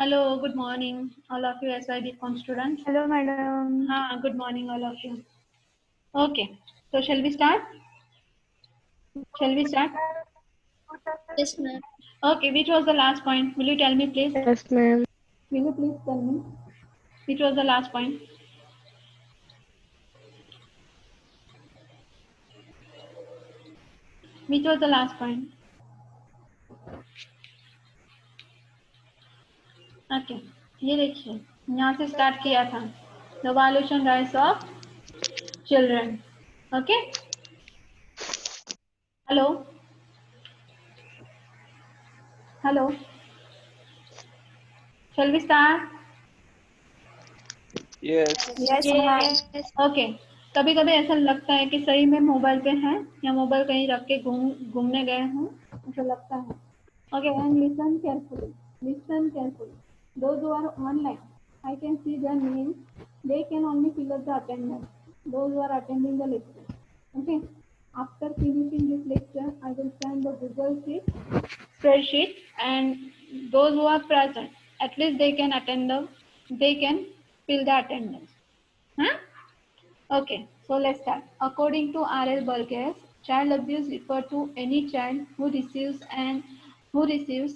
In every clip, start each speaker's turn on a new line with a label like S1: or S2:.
S1: Hello, good morning, all of you SYD Com students.
S2: Hello, madam.
S1: Good morning, all of you. Okay, so shall we start? Shall we start?
S3: Yes, ma'am.
S1: Okay, which was the last point? Will you tell me, please?
S2: Yes, ma'am.
S1: Will you please tell me? Which was the last point? Which was the last point? Okay, ये देखिए यहाँ से start किया था the violation rights of children. Okay, hello hello, shall we start?
S4: Yes.
S2: Yes, ma'am.
S3: Yes.
S1: Okay, कभी कभी ऐसा लगता है कि सही में मोबाइल पे हैं या मोबाइल कहीं रख के घूमने गए हों, ऐसा लगता है. Okay, and listen carefully, listen carefully. Those who are online, I can see their names. They can only fill up the attendance. Those who are attending the lecture. Okay. After finishing this lecture, I will send the Google Sheet, spreadsheet, and those who are present, at least they can they can fill the attendance. Huh? Okay, so let's start. According to R.L. Burgess, child abuse refers to any child who receives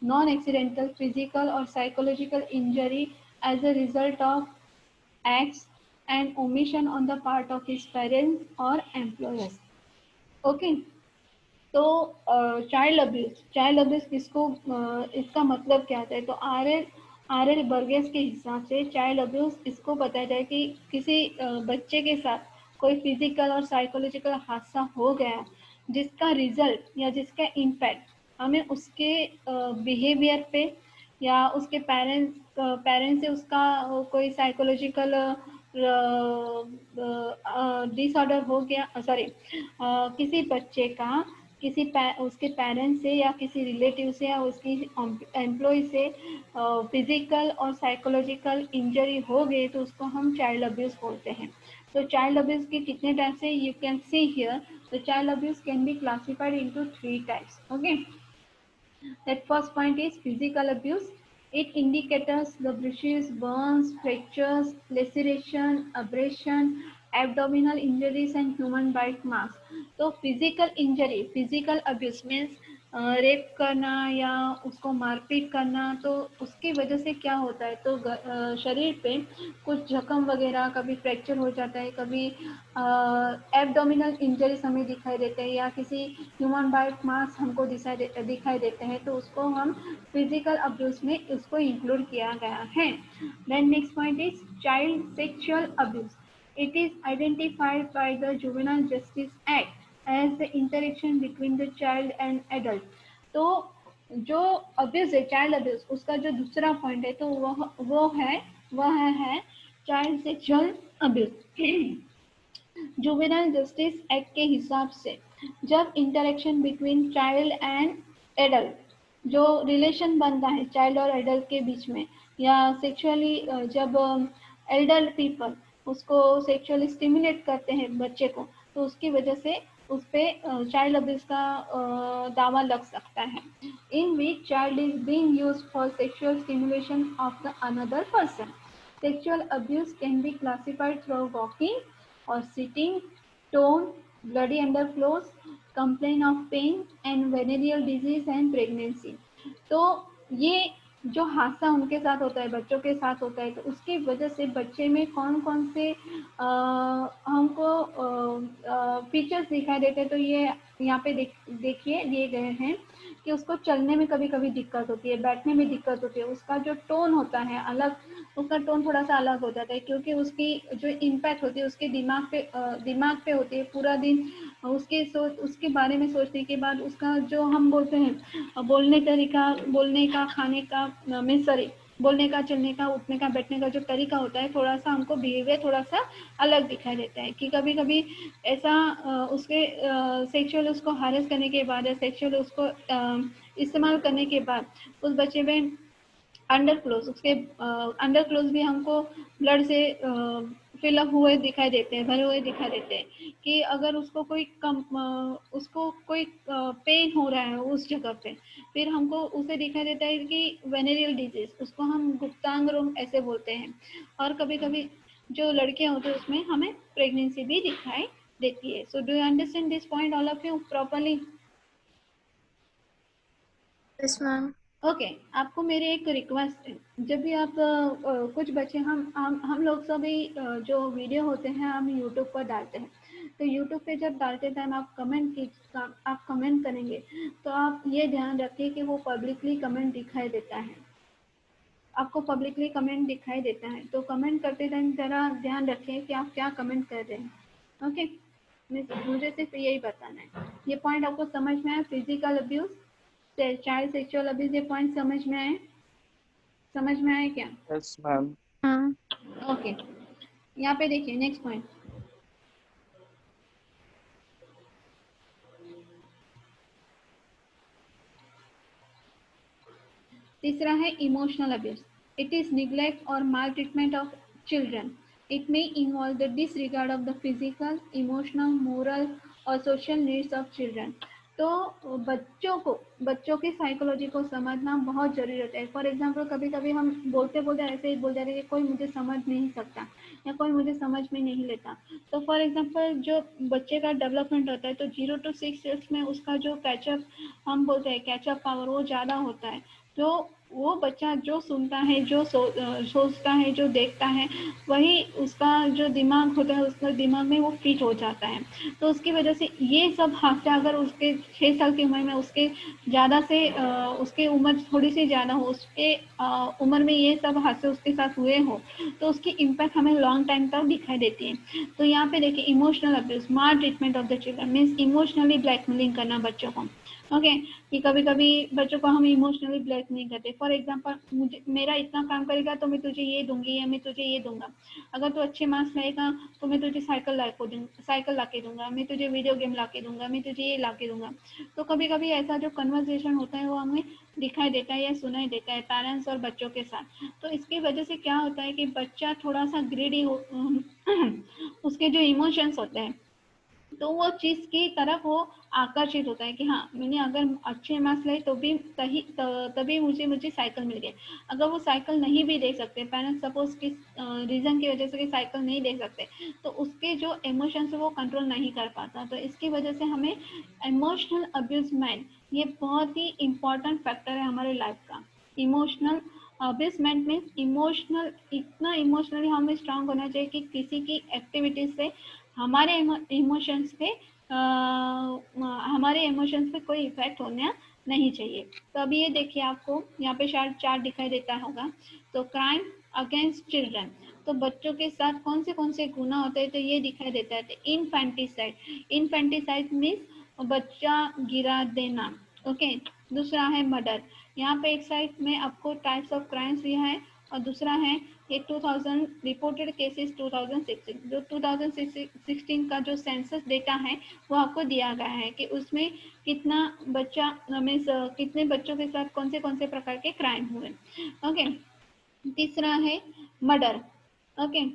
S1: non-accidental physical or psychological injury as a result of acts and omission on the part of his parents or employers. Okay. तो child abuse किसको इसका मतलब क्या है? तो R L Burgess के हिसाब से चाइल्ड अब्यूज इसको बताया जाए कि किसी बच्चे के साथ कोई फिजिकल और साइकोलॉजिकल हादसा हो गया जिसका रिजल्ट या जिसका इम्पैक्ट हमें उसके बिहेवियर पे या उसके पेरेंट्स से उसका कोई साइकोलॉजिकल डिसऑर्डर हो गया, सॉरी, किसी बच्चे का उसके पेरेंट्स से या किसी रिलेटिव से या उसकी एम्प्लॉय से फिजिकल और साइकोलॉजिकल इंजरी हो गई तो उसको हम चाइल्ड अब्यूज बोलते हैं. तो चाइल्ड अब्यूज के कितने टाइप्स है you can see here. The child abuse can be classified into 3 types. Okay, that first point is physical abuse. It indicates the bruises, burns, fractures, laceration, abrasion, abdominal injuries and human bite marks. तो physical injury, physical abuse means rape करना या उसको मारपीट करना, तो उसकी वजह से क्या होता है? तो शरीर पे कुछ जख्म वगैरह, कभी फ्रैक्चर हो जाता है, कभी एब्डोमिनल इंजरीज हमें दिखाई देते हैं या किसी ह्यूमन बाइट मार्क्स हमको दिखाई देते हैं, तो उसको हम फिजिकल अब्यूज में उसको इंक्लूड किया गया है. Then next point is child sexual abuse. It is identified by the Juvenile Justice Act as the interaction between the child and adult. तो जो अब्यूज है, चाइल्ड अब्यूज, उसका जो दूसरा पॉइंट है तो वह है child sexual abuse. Juvenile justice act के हिसाब से जब interaction between child and adult, जो रिलेशन बनता है चाइल्ड और एडल्ट के बीच में, या सेक्सुअली जब एडल्ट पीपल उसको सेक्सुअली स्टिमुलेट करते हैं बच्चे को, तो उसकी वजह से उस पर चाइल्ड अब्यूज का दावा लग सकता है. In which child is being used for sexual stimulation of the another person. Sexual abuse can be classified through walking or sitting, tone, bloody underclothes, complaint of pain and venereal disease and pregnancy. तो ये जो हादसा उनके साथ होता है, बच्चों के साथ होता है, तो उसकी वजह से बच्चे में कौन कौन से हमको फीचर्स दिखाई देते हैं. तो ये यहाँ पे देखिए दिए गए हैं कि उसको चलने में कभी कभी दिक्कत होती है, बैठने में दिक्कत होती है, उसका जो टोन होता है अलग, उसका टोन थोड़ा सा अलग हो जाता है, क्योंकि उसकी जो इम्पैक्ट होती है उसके दिमाग पे होती है. पूरा दिन उसके बारे में सोचने के बाद उसका जो हम बोलते हैं बोलने का, खाने का, सॉरी, बोलने का, चलने का, उठने का, बैठने का जो तरीका होता है, थोड़ा सा हमको बिहेवियर थोड़ा सा अलग दिखाई देता है. कि कभी कभी ऐसा उसके सेक्सुअल उसको हारेस करने के बाद या सेक्सुअल उसको इस्तेमाल करने के बाद उस बच्चे में अंडर क्लोज, उसके अंडर क्लोज भी हमको ब्लड से फिलअप हुए दिखाई देते हैं, भरे हुए दिखाई देते हैं कि अगर उसको कोई उसको कोई पेन हो रहा है उस जगह पे, फिर हमको उसे दिखाई देता है कि वेनेरियल डिजीज, उसको हम गुप्तांग रोग ऐसे बोलते हैं। और कभी कभी जो लड़कियां होती है उसमें हमें प्रेगनेंसी भी दिखाई देती है। So do you understand this point all of you properly?
S3: Yes, ma'am.
S1: Okay आपको मेरी एक रिक्वेस्ट है, जब भी आप कुछ बच्चे हम लोग सभी जो वीडियो होते हैं हम यूट्यूब पर डालते हैं, तो यूट्यूब पे जब डालते टाइम आप कमेंट करेंगे तो आप ये ध्यान रखिए कि वो पब्लिकली कमेंट दिखाई देता है, आपको पब्लिकली कमेंट दिखाई देता है, तो कमेंट करते टाइम जरा ध्यान रखें कि आप क्या कमेंट कर रहे हैं। ओके मुझे सिर्फ यही बताना है। ये पॉइंट आपको समझ में आया? Physical abuse, child sexual abuse, ये पॉइंट समझ में आए? समझ में आए क्या?
S4: Yes ma'am.
S2: हाँ।
S1: ओके यहाँ पे देखिए नेक्स्ट पॉइंट, तीसरा है emotional abuse. It is neglect और maltreatment of children. It may involve the disregard of the physical, emotional, moral और सोशल नीड्स ऑफ चिल्ड्रन। तो बच्चों की साइकोलॉजी को समझना बहुत जरूरी होता है। फॉर एग्जाम्पल कभी कभी हम बोलते बोलते ऐसे ही बोल जाते हैं कि कोई मुझे समझ नहीं सकता या कोई मुझे समझ में नहीं लेता। तो फॉर एग्जाम्पल जो बच्चे का डेवलपमेंट होता है तो 0 to 6 years में उसका जो कैचअप, हम बोलते हैं कैचअप पावर, वो ज़्यादा होता है। तो वो बच्चा जो सुनता है, जो सोचता है, जो देखता है, वही उसका जो दिमाग होता है उसका दिमाग में वो फिट हो जाता है। तो उसकी वजह से ये सब हादसा अगर उसके 6 साल की उम्र में उसके ज़्यादा से उसके उम्र थोड़ी सी ज़्यादा हो, उसके उम्र में ये सब हादसे उसके साथ हुए हो, तो उसकी इम्पैक्ट हमें लॉन्ग टाइम तक दिखाई देती है। तो यहाँ पे देखिए emotional abuse, mall treatment of the children means emotionally blackmailing करना बच्चों को। ओके कि कभी कभी बच्चों को हम इमोशनली ब्लैक नहीं करते। फॉर एग्जांपल मुझे मेरा इतना काम करेगा तो मैं तुझे ये दूंगी या मैं तुझे ये दूंगा, अगर तू अच्छे मार्क्स लाएगा तो मैं तुझे साइकिल ला के दूंगा, मैं तुझे वीडियो गेम ला के दूंगा, मैं तुझे ये ला के दूंगा। तो कभी कभी ऐसा जो कन्वर्सेशन होता है वो हमें दिखाई देता है या सुनाई देता है पेरेंट्स और बच्चों के साथ। तो इसकी वजह से क्या होता है कि बच्चा थोड़ा सा ग्रीडी हो उसके जो इमोशंस होते हैं तो वो चीज की तरफ वो आकर्षित होता है कि हाँ मैंने अगर अच्छे मार्क्स लाए तो भी तभी मुझे साइकिल मिल गई। अगर वो साइकिल नहीं भी दे सकते, पेरेंट्स सपोज किस रीजन की वजह से कि साइकिल नहीं दे सकते, तो उसके जो इमोशंस है वो कंट्रोल नहीं कर पाता। तो इसकी वजह से हमें इमोशनल अब्यूजमेंट ये बहुत ही इम्पोर्टेंट फैक्टर है हमारे लाइफ का। इमोशनल अब्यूजमेंट मीन्स इमोशनल, इतना इमोशनली हमें स्ट्रांग होना चाहिए कि किसी की एक्टिविटीज से हमारे इमोशंस पे कोई इफेक्ट होना नहीं चाहिए। तो अभी ये देखिए आपको यहाँ पे शायद चार्ट दिखाई देता होगा। तो क्राइम अगेंस्ट चिल्ड्रन, तो बच्चों के साथ कौन से गुनाह होते हैं तो ये दिखाई देता है। इनफेंटिसाइड मीन्स बच्चा गिरा देना। ओके दूसरा है मर्डर। यहाँ पे एक साइड में आपको टाइप्स ऑफ क्राइम्स दिया है और दूसरा है ये 2000 रिपोर्टेड केसेस 2016, जो 2016 का जो सेंसस डेटा है वो आपको दिया गया है कि उसमें कितना बच्चा में कितने बच्चों के साथ कौन से प्रकार के क्राइम हुए। ओके तीसरा है मर्डर, ओके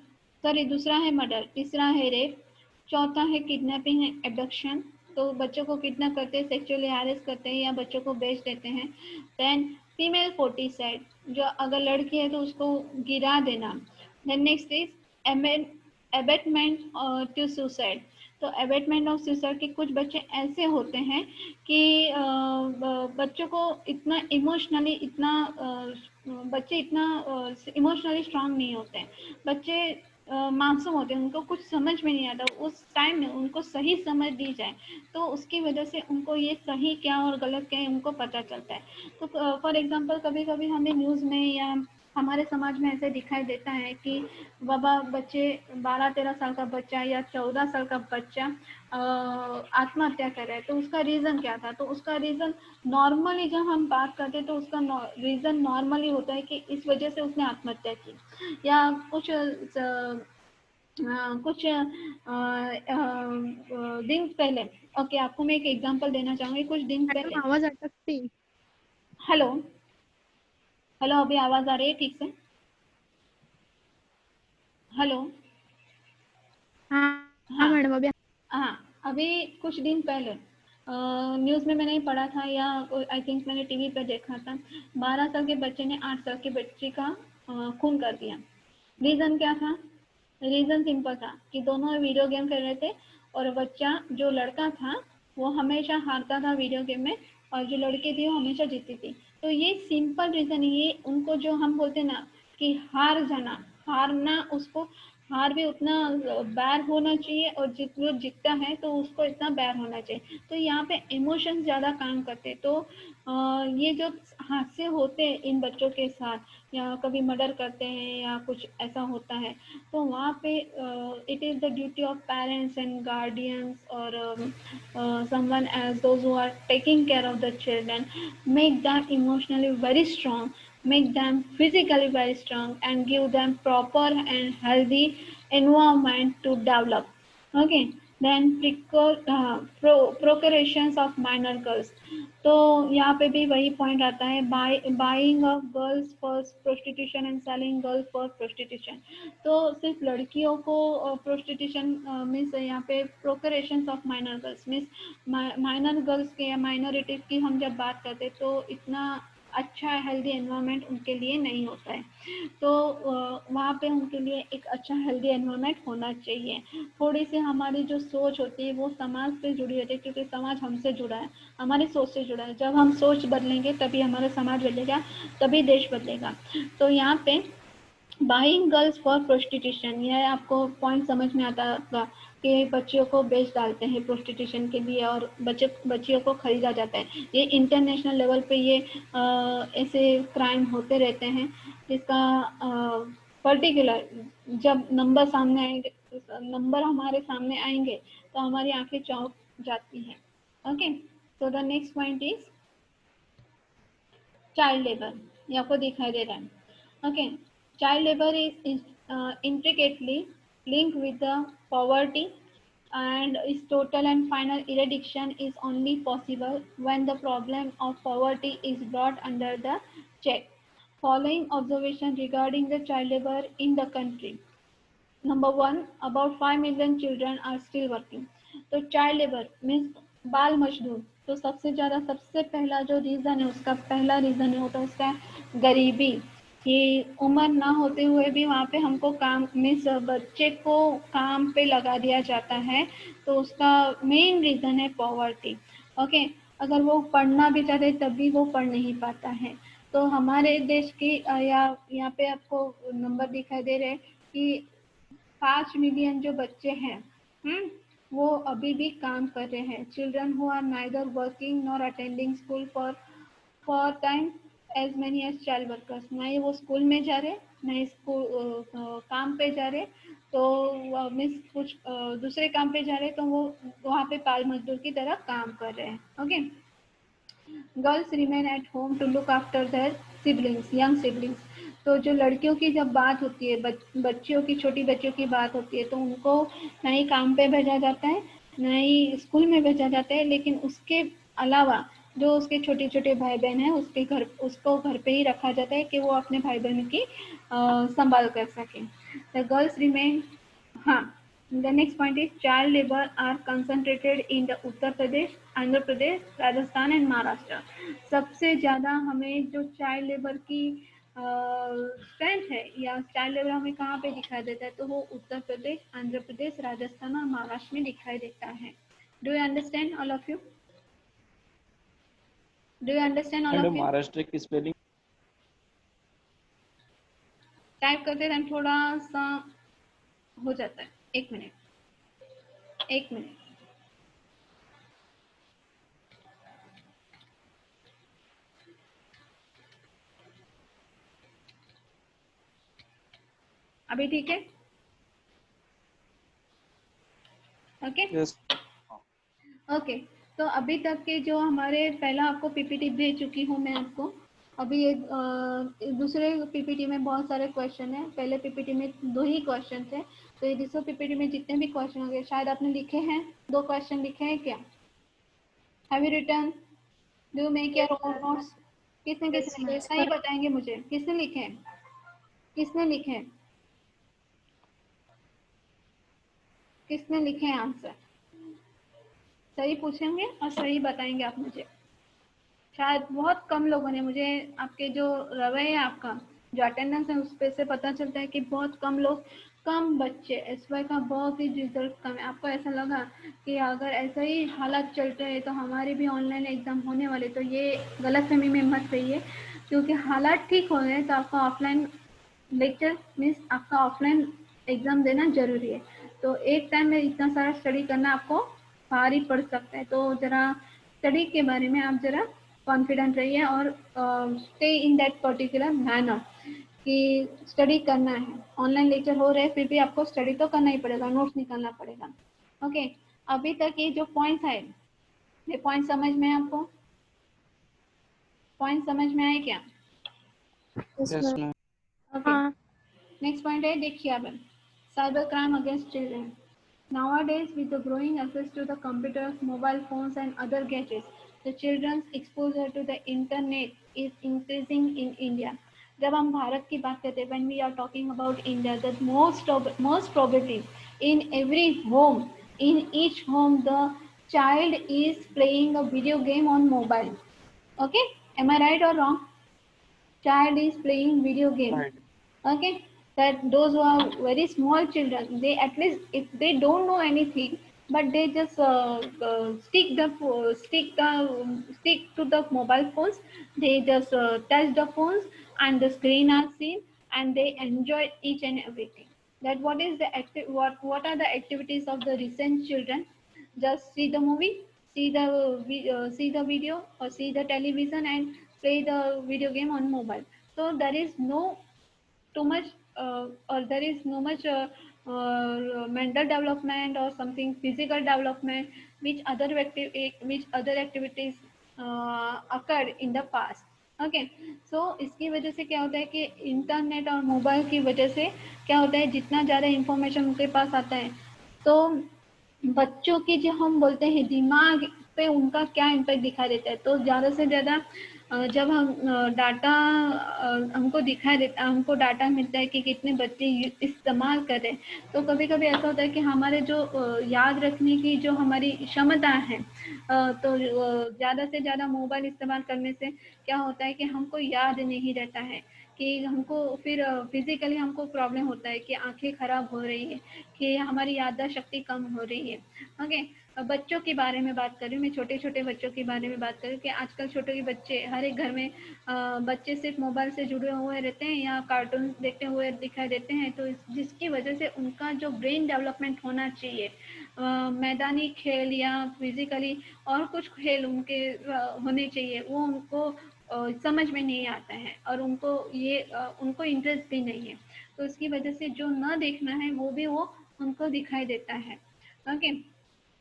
S1: सॉरी दूसरा है मर्डर, तीसरा है रेप, चौथा है किडनैपिंग एंड एबडक्शन, तो बच्चों को किडनैप करते हैं, सेक्सुअली हैरेस करते हैं या बच्चों को बेच देते हैं। देन फीमेल फोर्टिसाइड, जो अगर लड़की है तो उसको गिरा देना। Then next is abetment to suicide, तो एबेटमेंट ऑफ सुसाइड के कुछ बच्चे ऐसे होते हैं कि बच्चों को इतना इमोशनली बच्चे इतना इमोशनली स्ट्रांग नहीं होते हैं, बच्चे मासूम होते हैं, उनको कुछ समझ में नहीं आता। उस टाइम में उनको सही समझ दी जाए तो उसकी वजह से उनको ये सही क्या और गलत क्या है उनको पता चलता है। तो फॉर एग्जांपल कभी कभी हमें न्यूज़ में या हमारे समाज में ऐसे दिखाई देता है कि बाबा बच्चे 12-13 साल का बच्चा या 14 साल का बच्चा आत्महत्या कर रहा है, तो उसका रीज़न क्या था? तो उसका रीज़न नॉर्मली जब हम बात करते हैं तो उसका रीज़न नॉर्मली होता है कि इस वजह से उसने आत्महत्या की या कुछ दिन पहले। ओके आपको मैं एक एग्जांपल देना चाहूँगी। कुछ दिन पहले
S2: आवाज अटकती।
S1: हेलो हेलो, अभी आवाज आ रही है ठीक से? हेलो।
S2: हाँ हाँ
S1: हाँ
S2: मैडम, अभी
S1: हाँ, अभी कुछ दिन पहले न्यूज़ में मैंने पढ़ा था, या आई थिंक मैंने टीवी पे देखा था, 12 साल के बच्चे ने 8 साल के बच्चे का खून कर दिया। रीजन क्या था? रीजन सिंपल था कि दोनों वीडियो गेम खेल रहे थे, और बच्चा जो लड़का था वो हमेशा हारता था वीडियो गेम में, और जो लड़की थी वो हमेशा जीतती थी। तो ये सिंपल रीजन, ये उनको जो हम बोलते ना कि हार जाना, हारना, उसको हार भी उतना बैर होना चाहिए, और जो जीतता है तो उसको इतना बैर होना चाहिए। तो यहाँ पे इमोशंस ज्यादा काम करते, तो ये जो हादसे होते हैं इन बच्चों के साथ, या कभी मर्डर करते हैं या कुछ ऐसा होता है, तो वहाँ पे it is the duty of parents and guardians, और someone as those who are taking care of the children, make them emotionally very strong, make them physically very strong, and give them proper and healthy environment to develop. Okay, then procreations of minor girls, तो यहाँ पे भी वही point आता है, buying of girls for prostitution and selling girls for prostitution. तो सिर्फ लड़कियों को प्रोस्टिट्यूशन मीन्स, यहाँ पे procuration of minor girls means minor girls के या माइनॉरिटीज की हम जब बात करते हैं तो इतना अच्छा हेल्दी एनवायरनमेंट उनके लिए नहीं होता है। तो वहाँ पे उनके लिए एक अच्छा हेल्दी एनवायरनमेंट होना चाहिए। थोड़ी सी हमारी जो सोच होती है वो समाज से जुड़ी होती है, क्योंकि समाज हमसे जुड़ा है, हमारी सोच से जुड़ा है। जब हम सोच बदलेंगे तभी हमारा समाज बदलेगा, तभी देश बदलेगा। तो यहाँ पे बाइंग गर्ल्स फॉर प्रोस्टिट्यूशन, यह आपको पॉइंट समझ में आता होगा कि बच्चियों को बेच डालते हैं प्रोस्टिट्यूशन के लिए, और बच्चियों को खरीदा जाता है। ये इंटरनेशनल लेवल पे ये ऐसे क्राइम होते रहते हैं, जिसका पर्टिकुलर जब नंबर सामने आएंगे, नंबर हमारे सामने आएंगे तो हमारी आंखें चौंक जाती हैं। Okay, so the next point is child labour. ये आपको दिखाई दे रहा है। Okay, child labor is intricately linked with the poverty, and its total and final eradication is only possible when the problem of poverty is brought under the check. Following observation regarding the child labor in the country. Number one, about 5 million children are still working. तो child labour means बाल मजदूर, तो सबसे ज़्यादा सबसे पहला जो reason है, उसका पहला रीज़न है होता है उसका गरीबी, कि उम्र ना होते हुए भी वहाँ पे हमको काम मीन्स बच्चे को काम पे लगा दिया जाता है, तो उसका मेन रीज़न है पॉवर्टी। ओके, अगर वो पढ़ना भी चाहते तब भी वो पढ़ नहीं पाता है। तो हमारे देश की या यहाँ पे आपको नंबर दिखाई दे रहे हैं कि 5 मिलियन जो बच्चे हैं, वो अभी भी काम कर रहे हैं। Children who are neither working nor attending school for time as many as child workers, ना ही वो स्कूल में जा रहे, ना ही स्कूल काम पे जा रहे, तो मीन्स कुछ दूसरे काम पे जा रहे, तो वो वहाँ पे बाल मजदूर की तरह काम कर रहे हैं। Okay, girls remain at home to look after their siblings, young siblings. तो जो लड़कियों की जब बात होती है, बच्चियों की, छोटी बच्चियों की बात होती है, तो उनको ना ही काम पे भेजा जाता है, ना ही स्कूल में भेजा जाता है, लेकिन उसके अलावा जो उसके छोटे छोटे भाई बहन हैं उसको घर पे ही रखा जाता है कि वो अपने भाई बहन की संभाल कर सकें। द गर्ल्स रिमेन, हाँ, the next point is child labor are concentrated in the Uttar Pradesh, Andhra Pradesh, Rajasthan and Maharashtra. सबसे ज्यादा हमें जो चाइल्ड लेबर की स्ट्रेंथ है या चाइल्ड लेबर हमें कहाँ पे दिखाई देता है, तो वो उत्तर प्रदेश, आंध्र प्रदेश, राजस्थान और महाराष्ट्र में दिखाई देता है। Do you understand all of you? Do you understand all of
S4: madam
S1: you?
S4: Maharashtra की स्पेलिंग
S1: टाइप करते टाइम थोड़ा सा हो जाता है, एक मिनट, एक मिनट। अभी ठीक है? ओके
S4: यस
S1: ओके, तो अभी तक के जो हमारे, पहला आपको पीपीटी भेज चुकी हूँ मैं आपको। अभी एक दूसरे पीपीटी में बहुत सारे क्वेश्चन हैं, पहले पीपीटी में 2 ही क्वेश्चन थे, तो ये दूसरे पीपीटी में जितने भी क्वेश्चन होंगे शायद आपने लिखे हैं, 2 क्वेश्चन लिखे हैं क्या? Have you written? Do you make your own notes? किसने किसने सही बताएंगे मुझे, किसने लिखे, किसने लिखे, किसने लिखे आंसर? सही पूछेंगे और सही बताएंगे आप मुझे। शायद बहुत कम लोगों ने, मुझे आपके जो रवैया है आपका, जो अटेंडेंस है उस पे से पता चलता है कि बहुत कम लोग, कम बच्चे, एसवाई का बहुत ही रिजल्ट कम है। आपको ऐसा लगा कि अगर ऐसा ही हालात चलते हैं तो हमारे भी ऑनलाइन एग्जाम होने वाले, तो ये गलतफहमी में मत रहिए, क्योंकि हालात ठीक हो गए तो आपका ऑफलाइन लेक्चर मीन्स आपका ऑफलाइन एग्जाम देना जरूरी है। तो एक टाइम में इतना सारा स्टडी करना आपको भारी पड़ सकता है। तो जरा स्टडी के बारे में आप जरा कॉन्फिडेंट रहिए और stay in that particular manner कि स्टडी करना है। ऑनलाइन लेक्चर हो रहे हैं फिर भी आपको स्टडी तो करना ही पड़ेगा, नोट्स निकालना पड़ेगा। ओके, अभी तक ये जो पॉइंट्स है, ये पॉइंट समझ में है आपको? पॉइंट समझ में आए क्या?
S3: Yes, ma'am.
S1: Okay, next point है, देखिए अब cyber crime against children. Nowadays, with the growing access to the computers, mobile phones, and other gadgets, the children's exposure to the internet is increasing in India. जब हम भारत की बात करते हैं, when we are talking about India, that most probably in every home, in each home, the child is playing a video game on mobile. Okay, am I right or wrong? Child is playing video game. Right. Okay, that those who are very small children, they at least if they don't know anything, but they just stick to the mobile phones. They just touch the phones and the screen are seen, and they enjoy each and everything. That what is the what are the activities of the recent children? Just see the movie, see the video, or see the television, and play the video game on mobile. So there is no too much or there is no much mental development or something physical development which other activities occurred in the past. Okay, so इसकी वजह से क्या होता है कि internet और mobile की वजह से क्या होता है, जितना ज़्यादा इंफॉर्मेशन उनके पास आता है, तो बच्चों की जो हम बोलते हैं दिमाग पे उनका क्या इम्पैक्ट दिखा देता है। तो ज़्यादा से ज़्यादा जब हम डाटा हमको डाटा मिलता है कि कितने बच्चे इस्तेमाल कर रहे हैं, तो कभी कभी ऐसा होता है कि हमारे जो याद रखने की जो हमारी क्षमता है, तो ज़्यादा से ज़्यादा मोबाइल इस्तेमाल करने से क्या होता है कि हमको याद नहीं रहता है, कि हमको फिर फिजिकली हमको प्रॉब्लम होता है कि आंखें खराब हो रही है, कि हमारी याददाश्त शक्ति कम हो रही है। ओके, बच्चों के बारे में बात कर रही हूँ मैं, छोटे छोटे बच्चों के बारे में बात कर रही हूँ कि आजकल छोटे के बच्चे हर एक घर में बच्चे सिर्फ मोबाइल से जुड़े हुए रहते हैं या कार्टून देखते हुए दिखाई देते हैं, तो जिसकी वजह से उनका जो ब्रेन डेवलपमेंट होना चाहिए, मैदानी खेल या फिजिकली और कुछ खेल उनके होने चाहिए, वो उनको समझ में नहीं आता है और उनको इंटरेस्ट भी नहीं है। तो इसकी वजह से जो न देखना है वो भी वो उनको दिखाई देता है। ओके,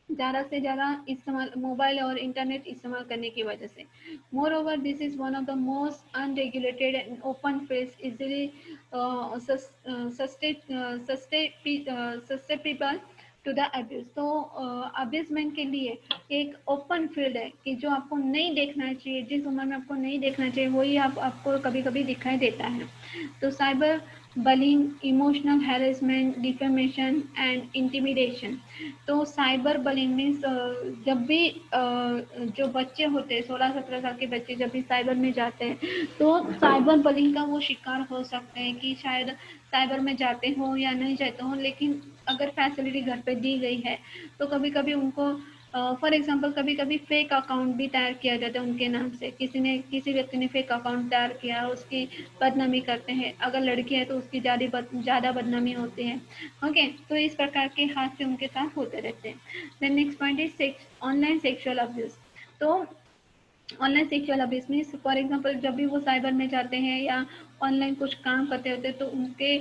S1: ज़्यादा से ज़्यादा इस्तेमाल मोबाइल और इंटरनेट इस्तेमाल करने की वजह से। Moreover this is one of the most unregulated and open space easily susceptible to the abuse. तो अब्यूजमेंट के लिए एक ओपन फील्ड है कि जो आपको नहीं देखना चाहिए, जिस उम्र में आपको नहीं देखना चाहिए वही आपको कभी कभी दिखाई देता है। तो cyber bullying, emotional harassment, defamation and intimidation. तो साइबर बलिंग मीन्स जब भी जो बच्चे होते हैं 16-17 साल के बच्चे जब भी साइबर में जाते हैं तो साइबर बलिंग का वो शिकार हो सकते हैं कि शायद साइबर में जाते हो या नहीं जाते हो, लेकिन अगर फैसिलिटी घर पे दी गई है तो कभी कभी उनको फॉर एग्जांपल कभी कभी फेक अकाउंट भी तैयार किया जाता है उनके नाम से। किसी व्यक्ति ने फेक अकाउंट तैयार किया, उसकी बदनामी करते हैं। अगर लड़की है तो उसकी ज़्यादा बदनामी होती है। ओके, तो इस प्रकार के हादसे उनके साथ होते रहते हैं। Then next point is online sexual abuse. तो online sexual abuse means for example जब भी वो साइबर में जाते हैं या ऑनलाइन कुछ काम करते होते हैं तो उनके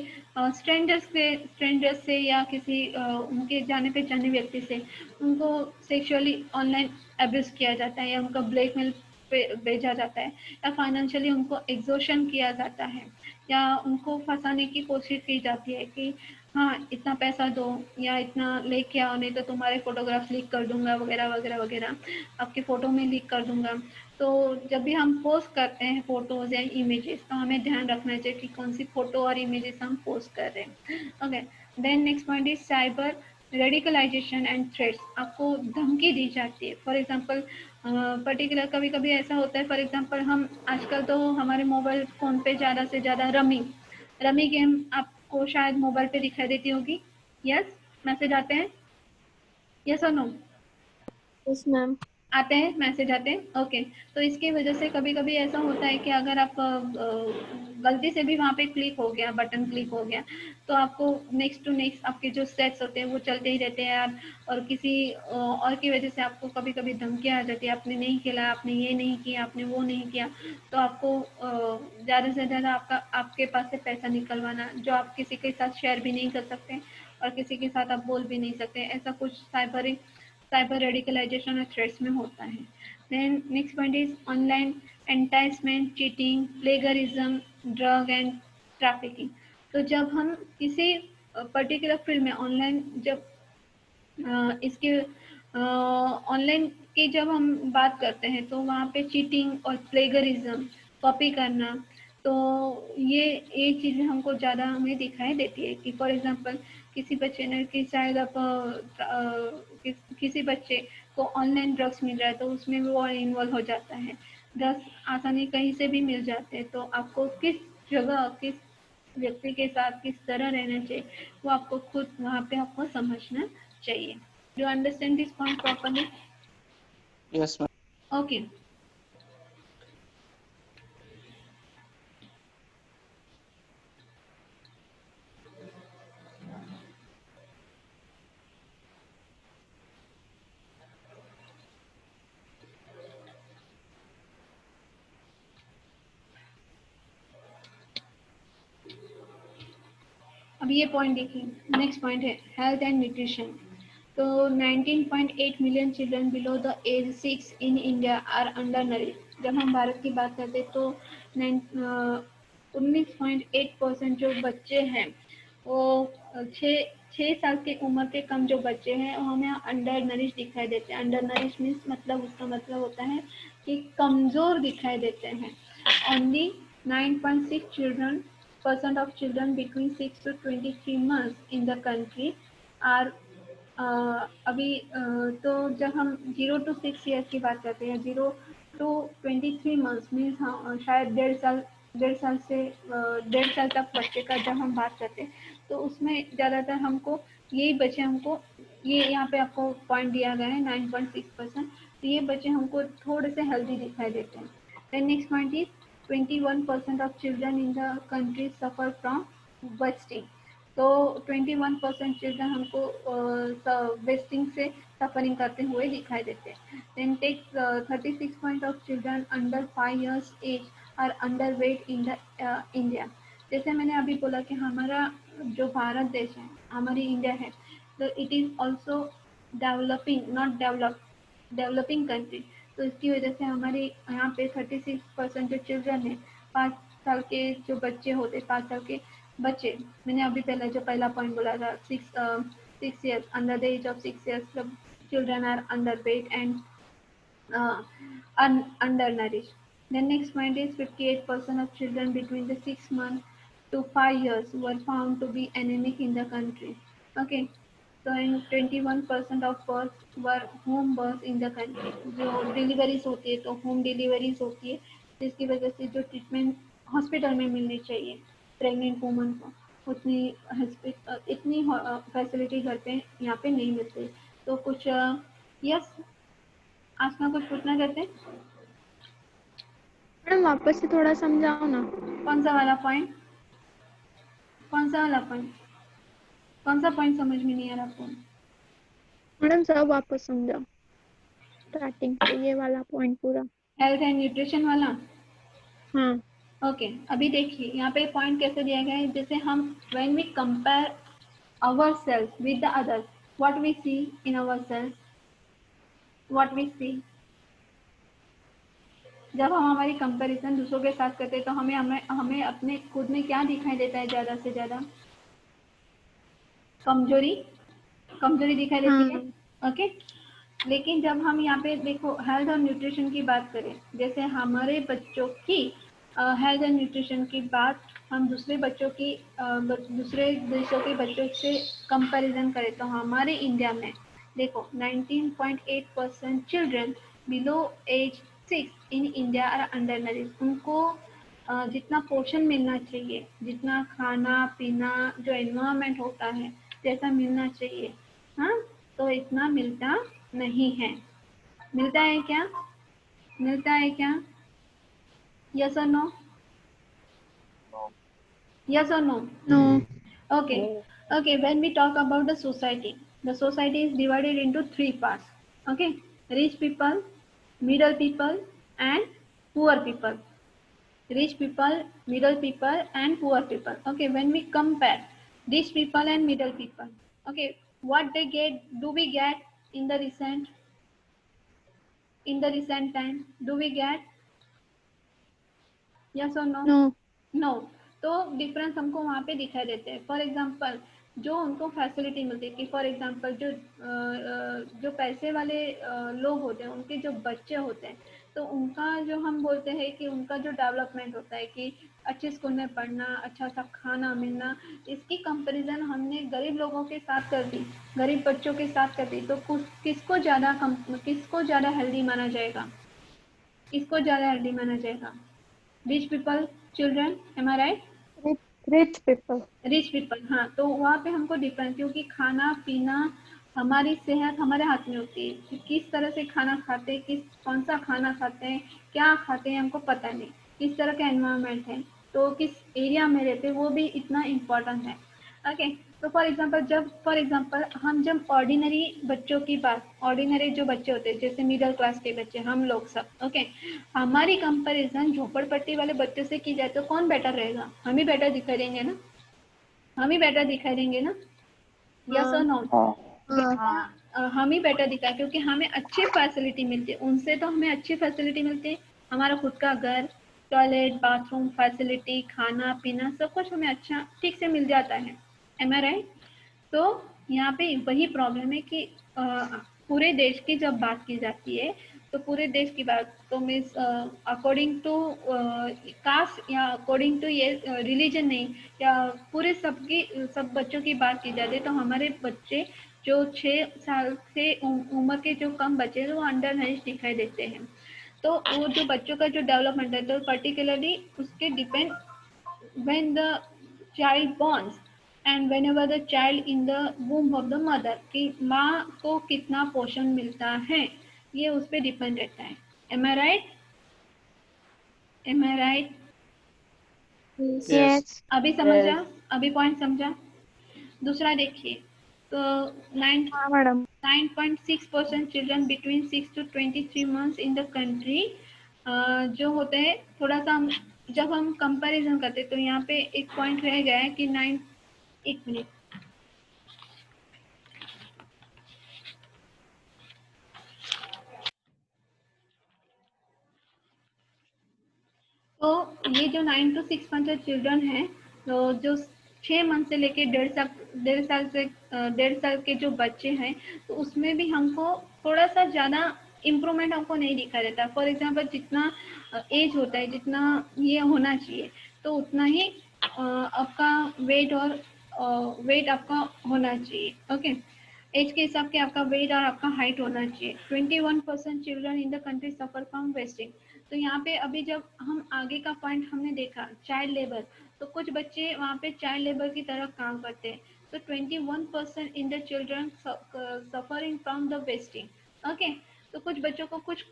S1: स्ट्रेंजर्स से या किसी उनके जाने पहचाने व्यक्ति से उनको सेक्सुअली ऑनलाइन अब्यूज किया जाता है या उनका ब्लैकमेल भेजा जाता है या फाइनेंशियली उनको एक्सॉर्शन किया जाता है या उनको फंसाने की कोशिश की जाती है कि हाँ इतना पैसा दो या इतना लेके आओ नहीं तो तुम्हारे फोटोग्राफ्स लीक कर दूंगा वगैरह वगैरह वगैरह, आपके फ़ोटो में लीक कर दूंगा। तो जब भी हम पोस्ट करते हैं फोटोज या इमेजेस, तो हमें ध्यान रखना चाहिए कि कौन सी फोटो और इमेजेस हम पोस्ट कर रहे हैं। Okay, then next point is cyber radicalisation and threats. आपको धमकी दी जाती है। फॉर एग्जांपल पर्टिकुलर कभी कभी ऐसा होता है, फॉर एग्जांपल हम आजकल तो हमारे मोबाइल फ़ोन पे ज़्यादा से ज़्यादा रमी रमी गेम आपको शायद मोबाइल पे दिखाई देती होगी। यस, मैसेज आते हैं, यस और नो?
S2: Yes ma'am.
S1: आते हैं, मैसेज आते हैं। ओके, तो इसकी वजह से कभी कभी ऐसा होता है कि अगर आप गलती से भी वहाँ पे क्लिक हो गया, बटन क्लिक हो गया, तो आपको नेक्स्ट टू नेक्स्ट आपके जो स्टेप्स होते हैं वो चलते ही रहते हैं यार, और किसी और की वजह से आपको कभी कभी धमकियाँ आ जाती है, आपने नहीं खेला, आपने ये नहीं किया, आपने वो नहीं किया, तो आपको ज़्यादा से ज़्यादा आपके पास से पैसा निकलवाना, जो आप किसी के साथ शेयर भी नहीं कर सकते और किसी के साथ आप बोल भी नहीं सकते, ऐसा कुछ साइबर रेडिकलाइजेशन और थ्रेट्स में होता है। Then next point is online enticement, cheating, plagiarism, drug and trafficking. तो जब हम किसी पर्टिकुलर फील्ड में ऑनलाइन जब इसके ऑनलाइन की जब हम बात करते हैं, तो वहाँ पे चीटिंग और प्लेगरिज्म, कॉपी करना, तो ये चीज़ें हमको ज़्यादा हमें दिखाई देती है कि फॉर एग्जांपल किसी बच्चे ने कि शायद आप किसी बच्चे को ऑनलाइन ड्रग्स मिल रहा है, तो उसमें वो इन्वॉल्व हो जाता है। ड्रग्स आसानी कहीं से भी मिल जाते हैं, तो आपको किस जगह, किस व्यक्ति के साथ किस तरह रहना चाहिए, वो आपको खुद वहाँ पे आपको समझना चाहिए। Do you understand this point properly?
S3: Yes, ma'am.
S1: Okay. अब ये पॉइंट देखिए, नेक्स्ट पॉइंट है हेल्थ एंड न्यूट्रिशन। तो 19.8 million children below the age 6 in India are undernourish. जब हम भारत की बात करते हैं तो 19.8% जो बच्चे हैं वो 6 साल की उम्र के कम जो बच्चे हैं वो हमें अंडर नरिश दिखाई देते हैं। अंडर नरिश मीन्स मतलब उसका मतलब होता है कि कमज़ोर दिखाई देते हैं। Only 9.6% of children between 6 to 23 months in the country are अभी तो जब हम 0 to 6 years की बात करते हैं, 0 to 23 months मीन्स शायद 1.5 साल तक बच्चे का जब हम बात करते हैं, तो उसमें ज़्यादातर हमको यही बच्चे हमको ये यहाँ पे आपको पॉइंट दिया गया है 9.6%। तो ये बच्चे हमको थोड़े से हेल्दी दिखाई देते हैं। Then next point is 21% of children in the country suffer from wasting। तो 21% चिल्ड्रन हमको वेस्टिंग से सफरिंग करते हुए दिखाई देते हैं। Then take 36 point of children under 5 years age are underweight in the India. जैसे मैंने अभी बोला कि हमारा जो भारत देश है, हमारी इंडिया है, तो it is also developing, not developing country. तो इसकी वजह से हमारे यहाँ पे 36% जो चिल्ड्रन है, 5 साल के जो बच्चे होते, 5 साल के बच्चे, मैंने अभी जो पहला पॉइंट बोला था, 6 years, under the age of 6 years children are underweight and undernourish. The next point is 58% of children between the 6 months to 5 years were found to be anemic in the country. Okay, so and 21% of births were home births in the country। जो deliveries होती है तो home deliveries होती है, जिसकी वजह से जो ट्रीटमेंट हॉस्पिटल में मिलनी चाहिए प्रेग्नेंट वुमन को, उतनी इतनी फैसिलिटी घर पे यहाँ पे नहीं मिलती। तो कुछ यस, आसमा कुछ पूछना चाहते हैं?
S2: मैडम वापस से थोड़ा समझाओ ना।
S1: कौन सा वाला पॉइंट, कौन सा वाला पॉइंट, कौन सा पॉइंट समझ में नहीं आ रहा आपको?
S2: मैडम सब वापस समझाओ स्टार्टिंग से, ये वाला पॉइंट पूरा।
S1: हेल्थ एंड न्यूट्रिशन वाला।
S2: हाँ
S1: ओके, अभी देखिए यहाँ पे पॉइंट कैसे दिया गया है, जैसे हम when we compare ourselves with the others, what we see in ourselves, what we see, जब हम हमारी कंपैरिजन दूसरों के साथ करते हैं तो हमें हमें हमें अपने खुद में क्या दिखाई देता है? ज़्यादा से ज़्यादा कमजोरी, कमजोरी दिखाई देती है। ओके, लेकिन जब हम यहाँ पे देखो हेल्थ और न्यूट्रिशन की बात करें, जैसे हमारे बच्चों की हेल्थ एंड न्यूट्रिशन की बात हम दूसरे बच्चों की दूसरे देशों के बच्चों से कंपैरिजन करें तो हमारे इंडिया में देखो 19.8% children below age 6 in India are undernourish. उनको जितना पोषण मिलना चाहिए, जितना खाना पीना जो एनवायरनमेंट होता है जैसा मिलना चाहिए, हाँ, तो इतना मिलता नहीं है। मिलता है क्या? मिलता है क्या? यस और no? Yes or no?
S2: No.
S1: Okay. Okay. When we talk about the society is divided into three parts. Okay. Rich people, middle people, and poor people. Rich people, middle people, and poor people. Okay. When we compare rich people and middle people, okay, what they get, do we get in the recent time? Do we get? Yes or no?
S2: No.
S1: No. तो difference हमको वहाँ पे दिखाई देते हैं। For example जो उनको facility मिलती है कि फॉर एग्जांपल जो पैसे वाले लोग होते हैं, उनके जो बच्चे होते हैं, तो उनका जो हम बोलते हैं कि उनका जो डेवलपमेंट होता है कि अच्छे स्कूल में पढ़ना, अच्छा सा खाना मिलना, इसकी कंपैरिजन हमने गरीब लोगों के साथ कर दी, गरीब बच्चों के साथ कर दी, तो किसको ज़्यादा हेल्दी माना जाएगा? किसको ज़्यादा हेल्दी माना जाएगा? Rich people children, am I right?
S2: Rich people.
S1: Rich people, हाँ। तो वहाँ पे हमको डिफरेंस, क्योंकि खाना पीना हमारी सेहत हमारे हाथ में होती है कि किस तरह से खाना खाते हैं, कौन सा खाना खाते हैं, क्या खाते हैं, हमको पता नहीं किस तरह का एनवायरनमेंट है, तो किस एरिया में रहते हैं, वो भी इतना इम्पोर्टेंट है। ओके। तो फॉर एग्जांपल हम जब ऑर्डिनरी बच्चों की बात, ऑर्डिनरी जो बच्चे होते हैं जैसे मिडिल क्लास के बच्चे, हम लोग सब, ओके, हमारी कंपैरिजन झोपड़पट्टी वाले बच्चों से की जाए तो कौन बेटर रहेगा? हम ही बेटर दिखाई देंगे ना? हम ही बेटर दिखाई देंगे ना? यस और नो? हम ही बेटर दिखाए, क्योंकि हमें अच्छी फैसिलिटी मिलती है, उनसे तो हमें अच्छी फैसिलिटी मिलती है। हमारा खुद का घर, टॉयलेट, बाथरूम फैसिलिटी, खाना पीना सब कुछ हमें अच्छा ठीक से मिल जाता है। M I right? तो यहाँ पे वही प्रॉब्लम है कि पूरे देश की जब बात की जाती है तो पूरे देश की बात तो मीन्स अकॉर्डिंग टू कास्ट या अकॉर्डिंग टू ये रिलीजन नहीं, या पूरे सब बच्चों की बात की जाती है तो हमारे बच्चे जो 6 साल से उम्र के जो कम बच्चे हैं वो अंडर नरिश दिखाई देते हैं। तो वो जो बच्चों का जो डेवलपमेंट है तो पर्टिकुलरली उसके depend when the child borns and whenever the child in the womb of the mother, कि माँ को कितना पोषण मिलता है ये उस पर डिपेंड रहता है। M I right? M I right?
S2: Yes.
S1: अभी समझा? अभी पॉइंट समझा? दूसरा देखिए, तो
S2: हाँ madam.
S1: 9.6% children between 6 to 23 months in the country जो होते हैं, थोड़ा सा जब हम कंपैरिजन करते तो यहाँ पे एक पॉइंट रह गया है कि 9, एक मिनट, तो ये जो 9 to 6 चिल्ड्रन है, तो जो 6 मंथ से लेके 1.5 साल के जो बच्चे हैं, तो उसमें भी हमको थोड़ा सा ज़्यादा इम्प्रूवमेंट हमको नहीं दिखा देता। फॉर एग्जांपल जितना एज होता है, जितना ये होना चाहिए, तो उतना ही आपका वेट आपका होना चाहिए। ओके, एज के हिसाब के आपका वेट और आपका हाइट होना चाहिए। 21% children in the country suffer from wasting. तो यहाँ पे अभी जब हम आगे का पॉइंट हमने देखा चाइल्ड लेबर, तो कुछ बच्चे वहाँ पे चाइल्ड लेबर की तरह काम करते हैं। तो 21% in the children suffering from the wasting. Okay, तो कुछ बच्चों को कुछ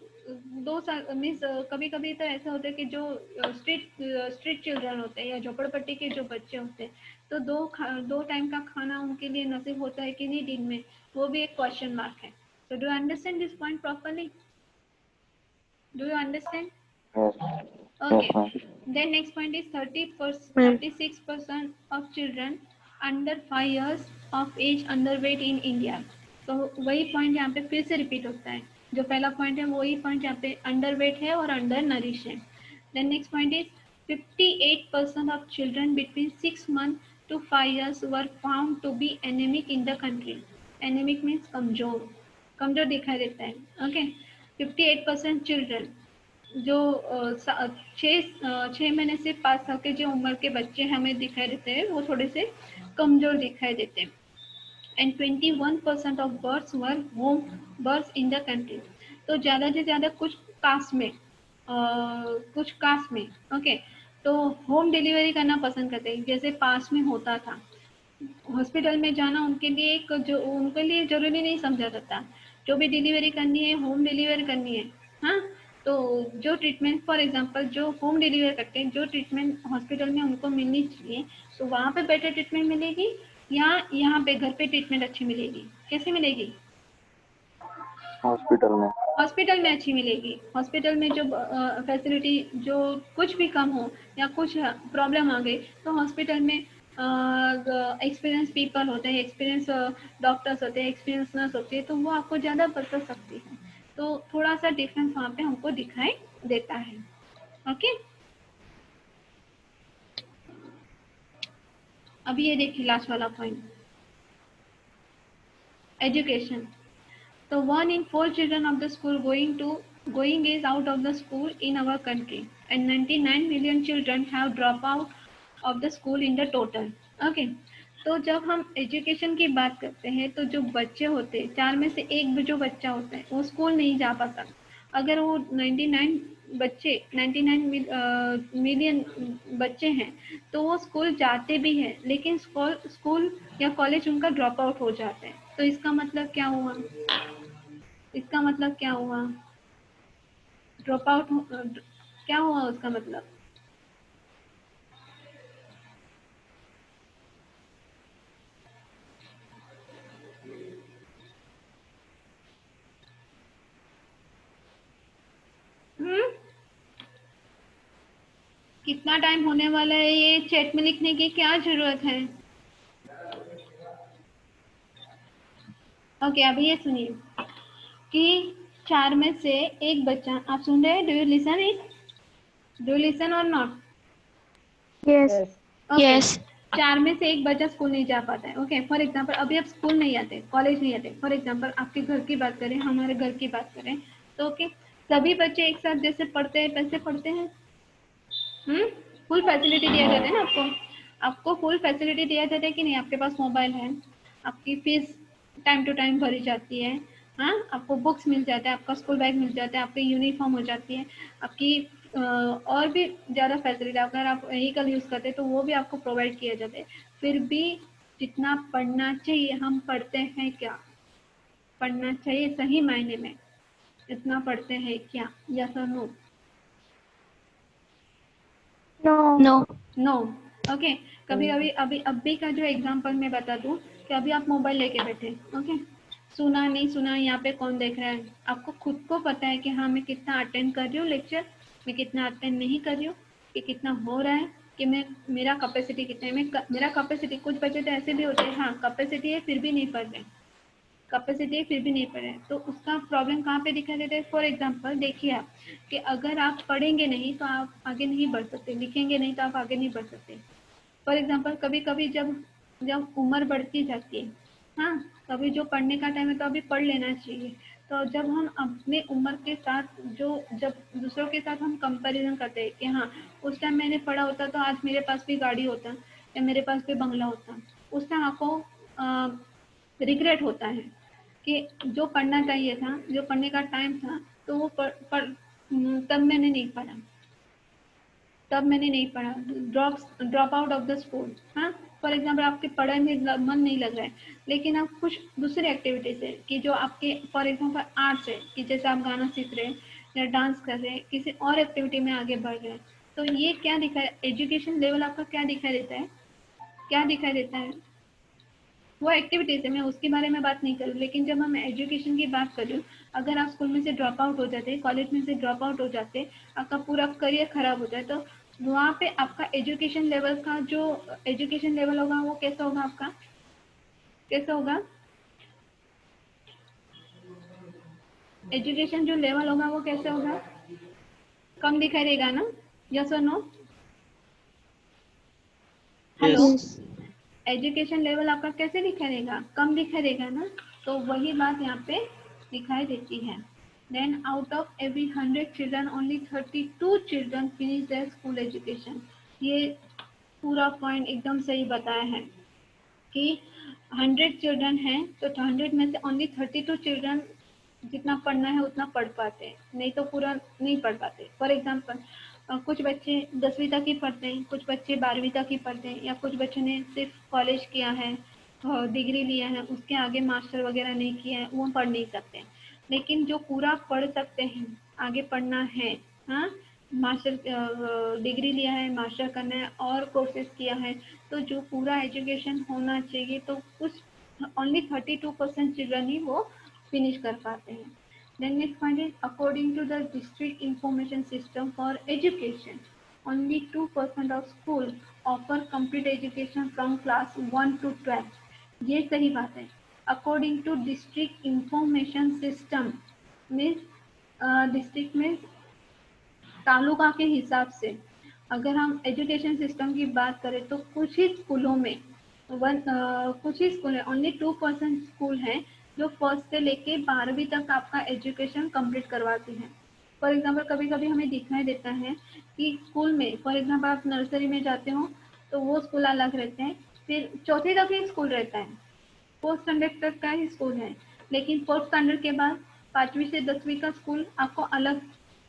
S1: 2 साल मीन्स कभी कभी तो ऐसा होता है कि जो स्ट्रीट चिल्ड्रन होते हैं या झोपड़पट्टी के जो बच्चे होते हैं, तो 2 टाइम का खाना उनके लिए नसीब होता है कि नहीं दिन में, वो भी एक क्वेश्चन मार्क है। So do you understand this point properly? Do you understand? Okay. Then next point is 36% of children under 5 years of age underweight in India. तो वही पॉइंट यहाँ पे फिर से रिपीट होता है, जो पहला पॉइंट है वही पॉइंट यहाँ पे अंडरवेट है और अंडर नरिश है। Then next point is 58% of children between 6 months to 5 years were found to be anemic in the country. Anemic means कमजोर। कमजोर दिखाई देता है। ओके, 58% चिल्ड्रन जो 6 महीने से 5 साल के जो उम्र के बच्चे हमें दिखाई देते हैं वो थोड़े से कमजोर दिखाई देते हैं। And 21% of births were home births in the country. तो ज़्यादा से ज़्यादा कुछ कास्ट में ओके, तो होम डिलीवरी करना पसंद करते हैं, जैसे पास में होता था। हॉस्पिटल में जाना उनके लिए उनके लिए जरूरी नहीं समझा जाता। जो भी डिलीवरी करनी है होम डिलीवरी करनी है। हाँ, तो जो ट्रीटमेंट फॉर एग्जांपल जो होम डिलीवरी करते हैं, जो ट्रीटमेंट हॉस्पिटल में उनको मिलनी चाहिए, तो वहाँ पे बेटर ट्रीटमेंट मिलेगी या यहाँ पे घर पे ट्रीटमेंट अच्छी मिलेगी? कैसे मिलेगी?
S3: हॉस्पिटल में।
S1: हॉस्पिटल में अच्छी मिलेगी। हॉस्पिटल में जो फैसिलिटी जो कुछ भी कम हो या कुछ प्रॉब्लम आ गई, तो हॉस्पिटल में एक्सपीरियंस पीपल होते हैं, एक्सपीरियंस डॉक्टर्स होते हैं, एक्सपीरियंस नर्स होती है, तो वो आपको ज़्यादा बता सकती है। तो थोड़ा सा डिफरेंस वहाँ पे हमको दिखाई देता है। ओके, अभी ये देखिए लास्ट वाला point, education. So 1 in 4 children of the school going is out of the school in our country, and 99 million children have dropped out of the school in the total. Okay. तो जब हम education की बात करते हैं तो जो बच्चे होते हैं 4 में से 1 जो बच्चा होता है वो स्कूल नहीं जा पाता। अगर वो 99 मिलियन बच्चे हैं तो वो स्कूल जाते भी हैं, लेकिन स्कूल या कॉलेज उनका ड्रॉप आउट हो जाता है। तो इसका मतलब क्या हुआ? इसका मतलब क्या हुआ? ड्रॉप आउट क्या हुआ उसका मतलब? कितना टाइम होने वाला है ये चैट में लिखने की क्या जरूरत है? ओके, अभी ये सुनिए कि 4 में से 1 बच्चा, आप सुन रहे हैं? Do you listen it? Do you listen और नॉट?
S2: यस।
S1: यस। 4 में से 1 बच्चा स्कूल नहीं जा पाता है। ओके, फॉर एग्जाम्पल अभी आप स्कूल नहीं आते, कॉलेज नहीं आते, फॉर एग्जाम्पल आपके घर की बात करें, हमारे घर की बात करें, तो ओके, सभी बच्चे एक साथ जैसे पढ़ते हैं वैसे पढ़ते हैं। फुल फैसिलिटी दिया जाता है ना आपको? आपको फुल फैसिलिटी दिया जाता है कि नहीं? आपके पास मोबाइल है, आपकी फीस टाइम टू टाइम भरी जाती है, हाँ, आपको बुक्स मिल जाता है, आपका स्कूल बैग मिल जाता है, आपकी यूनिफॉर्म हो जाती है, आपकी और भी ज़्यादा फैसिलिटी, अगर आप व्हीकल यूज़ करते हैं तो वो भी आपको प्रोवाइड किया जाता है। फिर भी जितना पढ़ना चाहिए हम पढ़ते हैं क्या? पढ़ना चाहिए सही मायने में इतना पढ़ते हैं क्या? यस और नो?
S2: नो।
S1: नो। ओके, कभी अभी का जो एग्जांपल मैं बता दूं कि अभी आप मोबाइल लेके बैठे, ओके, सुना नहीं सुना यहाँ पे कौन देख रहा है? आपको खुद को पता है कि हाँ मैं कितना अटेंड कर रही हूँ लेक्चर, मैं कितना अटेंड नहीं कर रही हूँ, कि कितना हो रहा है, कि मेरा कैपेसिटी कितना है। मेरा कैपेसिटी, कुछ बच्चे तो ऐसे भी होते हैं हाँ कैपेसिटी है फिर भी नहीं पढ़ रहे, कैपेसिटी फिर भी नहीं पढ़े, तो उसका प्रॉब्लम कहाँ पे दिखाई देता है? फॉर एग्जांपल देखिए आप कि अगर आप पढ़ेंगे नहीं तो आप आगे नहीं बढ़ सकते, लिखेंगे नहीं तो आप आगे नहीं बढ़ सकते। फॉर एग्जांपल कभी कभी जब जब उम्र बढ़ती जाती है, हाँ, कभी जो पढ़ने का टाइम है तो अभी पढ़ लेना चाहिए। तो जब हम अपने उम्र के साथ जब दूसरों के साथ हम कंपैरिजन करते हैं कि हाँ उस टाइम मैंने पढ़ा होता तो आज मेरे पास भी गाड़ी होता या मेरे पास भी बंगला होता, उस टाइम आपको रिग्रेट होता है कि जो पढ़ना चाहिए था, जो पढ़ने का टाइम था, तो वो तब मैंने नहीं पढ़ा, drop out of the school. हाँ, फॉर एग्जाम्पल आपके पढ़ाई में मन नहीं लग रहा है, लेकिन आप कुछ दूसरी एक्टिविटीज है कि जो आपके फॉर एग्जाम्पल आर्ट्स है कि जैसे आप गाना सीख रहे हैं या डांस कर रहे हैं, किसी और एक्टिविटी में आगे बढ़ रहे हैं, तो ये क्या दिखा है? एजुकेशन लेवल आपका क्या दिखाई देता है? क्या दिखाई देता है? वो एक्टिविटीज है, मैं उसके बारे में बात नहीं कर रही, लेकिन जब हम एजुकेशन की बात कर रही हूँ, अगर आप स्कूल में से ड्रॉप आउट हो जाते, कॉलेज में से ड्रॉप आउट हो जाते, आपका पूरा करियर खराब हो जाए, तो वहाँ पे आपका एजुकेशन लेवल का जो एजुकेशन लेवल होगा वो कैसा होगा? आपका कैसा होगा? एजुकेशन जो लेवल होगा वो कैसे होगा? कम दिखाई देगा ना? यस और नो? हेलो, एजुकेशन लेवल आपका कैसे दिखाई देगा? कम दिखाई देगा ना? तो वही बात यहाँ पे दिखाई देती है। Then out of every 100 children only 32 children finish their school education। ये पूरा पॉइंट एकदम सही बताया है कि 100 चिल्ड्रन हैं तो 100 में से ओनली 32 चिल्ड्रन जितना पढ़ना है उतना पढ़ पाते हैं, नहीं तो पूरा नहीं पढ़ पाते। फॉर एग्जाम्पल कुछ बच्चे 10वीं तक ही पढ़ते हैं, कुछ बच्चे 12वीं तक ही पढ़ते हैं, या कुछ बच्चों ने सिर्फ कॉलेज किया है, डिग्री लिया है, उसके आगे मास्टर वगैरह नहीं किया है, वो पढ़ नहीं सकते। लेकिन जो पूरा पढ़ सकते हैं, आगे पढ़ना है, हाँ, मास्टर डिग्री लिया है, मास्टर करना है और कोर्सेज किया है, तो जो पूरा एजुकेशन होना चाहिए तो कुछ ओनली 32% चिल्ड्रन ही वो फिनिश कर पाते हैं। Then next point is according to the district information system for education, only 2% of schools offer complete education from class 1 to 12। ये सही बात है। According to district information system means district में तालुका के हिसाब से अगर हम एजुकेशन सिस्टम की बात करें तो कुछ ही स्कूलों में कुछ ही स्कूल है, ओनली 2% स्कूल हैं जो फर्स्ट से लेके 12वीं तक आपका एजुकेशन कंप्लीट करवाते हैं। फॉर एग्जांपल कभी कभी हमें दिखाई देता है कि स्कूल में, फॉर एग्जांपल आप नर्सरी में जाते हो तो वो स्कूल अलग रहते हैं, फिर चौथी तक ही स्कूल रहता है, फोर्थ स्टैंडर्ड तक का ही स्कूल है, लेकिन फोर्थ स्टैंडर्ड के बाद 5वीं से 10वीं का स्कूल आपको अलग,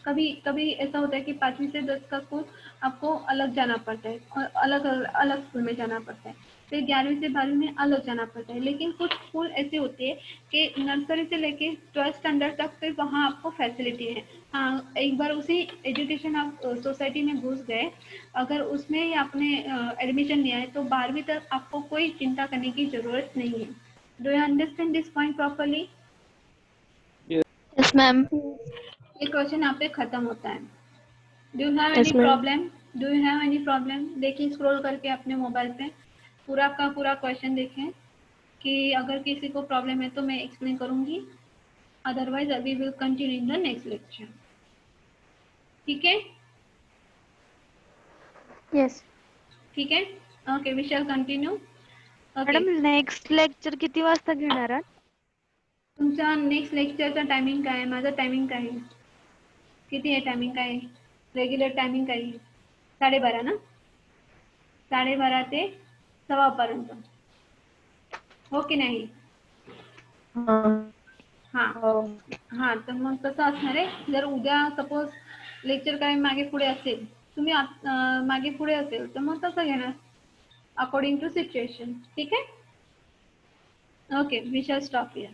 S1: कभी कभी ऐसा होता है कि 5वीं से 10 का स्कूल आपको अलग जाना पड़ता है और अलग अलग स्कूल में जाना पड़ता है, फिर 11वीं से 12वीं में अलग जाना पड़ता है। लेकिन कुछ स्कूल ऐसे होते हैं कि नर्सरी से लेके 12th स्टैंडर्ड तक फिर वहाँ आपको फैसिलिटी है। हाँ, एक बार उसी एजुकेशन आप सोसाइटी में घुस गए, अगर उसमें ही आपने एडमिशन लिया है तो 12वीं तक आपको कोई चिंता करने की जरूरत नहीं है। Do you understand this point properly?
S2: Yes ma'am.
S1: ये क्वेश्चन यहाँ पे खत्म होता है। Do you have any problem? Do you have any problem? देखिए स्क्रॉल करके अपने मोबाइल पे पूरा का पूरा क्वेश्चन देखें कि अगर किसी को प्रॉब्लम है तो मैं एक्सप्लेन करूंगी, otherwise we will continue in the next lecture. ठीक है?
S2: यस।
S1: ठीक है, okay, we shall continue.
S4: Madam next lecture किती वाजता घेणार आहात?
S1: तुमचा नेक्स्ट लेक्चरचा टायमिंग काय आहे? माझा टायमिंग काय आहे? किती आहे टायमिंग? काय आहे रेग्युलर टायमिंग? काय आहे? 12:30 ना? 12:30 ते 1:15 पर्यंत, हो की नाही? हाँ हाँ, तर मग कसं असणार आहे, जर उद्या सपोज लेक्चर काय मागे पुढे असेल, तुम्ही मागे पुढे असेल तर मग तसं घेणार अकॉर्डिंग टू सिच्युएशन। ठीक आहे, okay, we shall stop here.